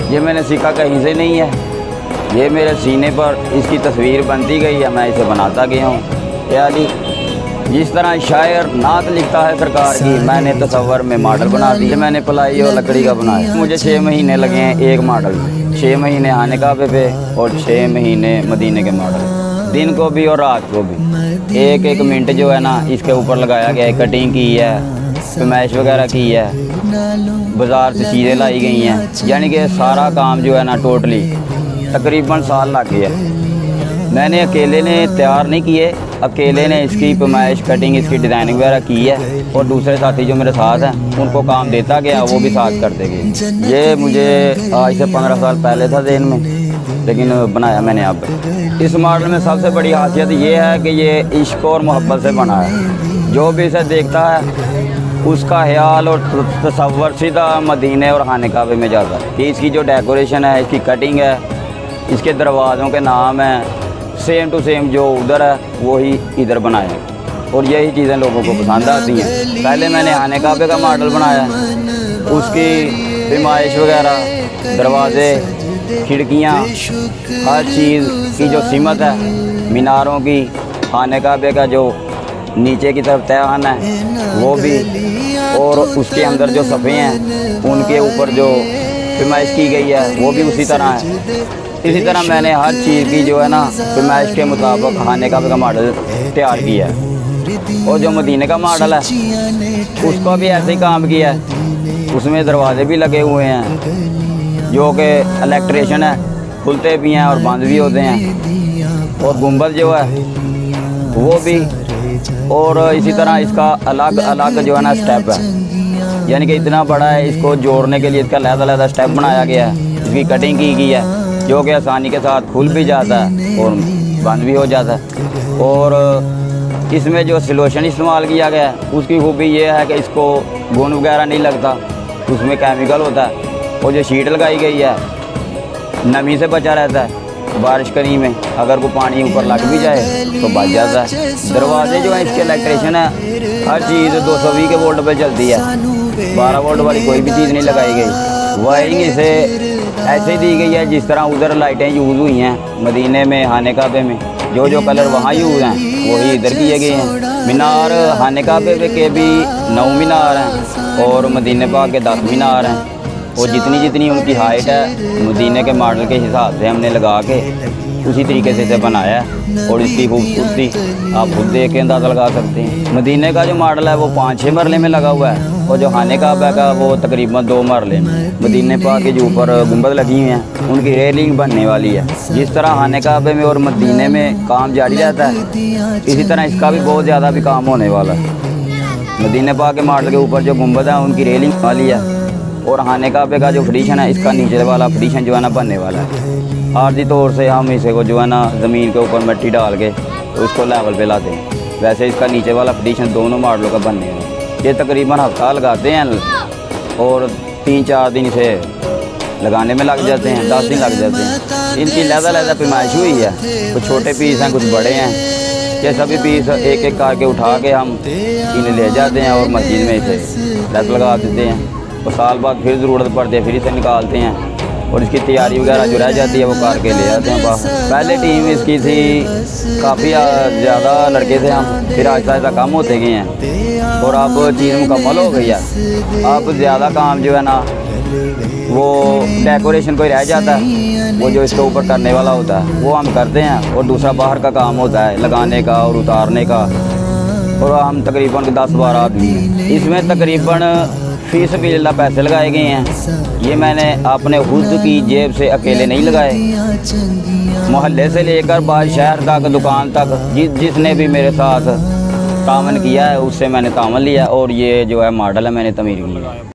ये मैंने सीखा कहीं से नहीं है, ये मेरे सीने पर इसकी तस्वीर बनती गई है, मैं इसे बनाता गया हूँ। यानी जिस तरह शायर नात लिखता है सरकार की, मैंने तस्वर में मॉडल बना दिए। मैंने पलाई और लकड़ी का बनाया। मुझे 6 महीने लगे हैं एक मॉडल में, 6 महीने आने काबे पे और 6 महीने मदीने के मॉडल, दिन को भी और रात को भी। एक एक मिनट जो है ना इसके ऊपर लगाया गया है, कटिंग की है, फरमाइश वगैरह की है, बाज़ार से चीज़ें लाई गई हैं। यानी कि सारा काम जो है ना टोटली तकरीबन साल लग गया। मैंने अकेले ने तैयार नहीं किए, अकेले ने इसकी फरमाइश, कटिंग, इसकी डिज़ाइनिंग वगैरह की है और दूसरे साथी जो मेरे साथ हैं उनको काम देता गया, वो भी साथ करते गए। ये मुझे आज से 15 साल पहले था ज़हन में, लेकिन बनाया मैंने अब। इस मॉडल में सबसे बड़ी खासियत ये है कि ये इश्क और मोहब्बत से बना है। जो भी इसे देखता है उसका ख्याल और तस्वर सीधा मदीने और खाने काबे में जाता है। कि इसकी जो डेकोरेशन है, इसकी कटिंग है, इसके दरवाज़ों के नाम हैं, सेम टू सेम जो उधर है वही इधर बनाए और यही चीज़ें लोगों को पसंद आती हैं। पहले मैंने खाने काबे का मॉडल बनाया, उसकी फरमाइश वगैरह, दरवाज़े, खिड़कियाँ, हर चीज़ की जो सीमत है, मीनारों की, खाने काबे का जो नीचे की तरफ तहखाना है वो भी, और उसके अंदर जो सफ़े हैं उनके ऊपर जो फरमाइश की गई है वो भी उसी तरह है। इसी तरह मैंने हर चीज़ की जो है ना फरमाइश के मुताबिक खाने का मॉडल तैयार किया है। और जो मदीने का मॉडल है उसका भी ऐसे ही काम किया है। उसमें दरवाजे भी लगे हुए हैं जो कि इलेक्ट्रिशियन है, खुलते भी हैं और बंद भी होते हैं। और गुंबद जो है वो भी, और इसी तरह इसका अलग अलग जो है ना स्टेप है। यानी कि इतना बड़ा है, इसको जोड़ने के लिए इसका अलग-अलग स्टेप बनाया गया है। इसकी कटिंग की गई है जो कि आसानी के साथ खुल भी जाता है और बंद भी हो जाता है। और इसमें जो सॉल्यूशन इस्तेमाल किया गया है उसकी खूबी ये है कि इसको घुन वगैरह नहीं लगता, उसमें केमिकल होता है। और जो शीट लगाई गई है नमी से बचा रहता है, बारिश करी में अगर कोई पानी ऊपर लग भी जाए तो बच जाता है। दरवाजे जो है इसके इलेक्ट्रिशियन है, हर चीज़ 220 के वोल्ट पे चलती है, 12 वोल्ट वाली कोई भी चीज़ नहीं लगाई गई। वायरिंग इसे ऐसे ही दी गई है जिस तरह उधर लाइटें यूज़ हुई हैं मदीने में, खाने काबे में जो जो कलर वहाँ यूज़ हैं वही इधर किए गए हैं। मीनार खाने काबे के भी 9 मीनार हैं और मदीने पाक के 10 मीनार हैं। और जितनी जितनी उनकी हाइट है मदीने के मॉडल के हिसाब से हमने लगा के उसी तरीके से इसे बनाया है। और इसकी खूबसूरती आप खुद देख के अंदाज़ा लगा सकते हैं। मदीने का जो मॉडल है वो 5-6 मरले में लगा हुआ है और जो खाने काबा का वो तकरीबन 2 मरले में। मदीने पाक के जो ऊपर गुंबद लगी हुई हैं उनकी रेलिंग बनने वाली है। जिस तरह खाने काबे में और मदीने में काम जारी रहता है, इसी तरह इसका भी बहुत ज़्यादा भी काम होने वाला है। मदीने पाक के मॉडल के ऊपर जो गुंबद है उनकी रेलिंग वाली है और खाने काबे का जो फटीशन है इसका नीचे वाला फटीशन जो है ना बनने वाला है। आर्जी तौर से हम इसे को जो है ना ज़मीन के ऊपर मिट्टी डाल के उसको लेवल पे लाते हैं। वैसे इसका नीचे वाला फटीशन दोनों मॉडलों का बनने है। ये तकरीबन हफ्ता लगाते हैं और 3-4 दिन इसे लगाने में लग जाते हैं, 10 दिन लग जाते हैं। इनकी लहदा पैमाइश हुई है, कुछ छोटे पीस हैं, कुछ बड़े हैं। ये सभी पीस एक एक करके उठा के हम इन्हें ले जाते हैं और मस्जिद में इसे लैस लगा देते हैं। और साल बाद फिर ज़रूरत पड़ती है फिर इसे निकालते हैं और इसकी तैयारी वगैरह जो रह जाती है वो करके ले आते हैं बाहर। पहले टीम इसकी थी काफ़ी ज़्यादा लड़के थे हम, फिर आहिस्ता आहिस्ता कम होते गए हैं और अब चीज़ मुकम्मल हो गई है। अब ज़्यादा काम जो है ना वो डेकोरेशन कोई रह जाता है, वो जो इसके ऊपर करने वाला होता है वो हम करते हैं और दूसरा बाहर का काम होता है लगाने का और उतारने का। और हम तकरीबन 10-12 आदमी हैं। इसमें तकरीबन फीस भी पैसे लगाए गए हैं। ये मैंने अपने खुद की जेब से अकेले नहीं लगाए, मोहल्ले से लेकर बाहर शहर तक, दुकान तक, जिसने भी मेरे साथ तामन किया है उससे मैंने तामन लिया और ये जो है मॉडल है मैंने तमीर किया है।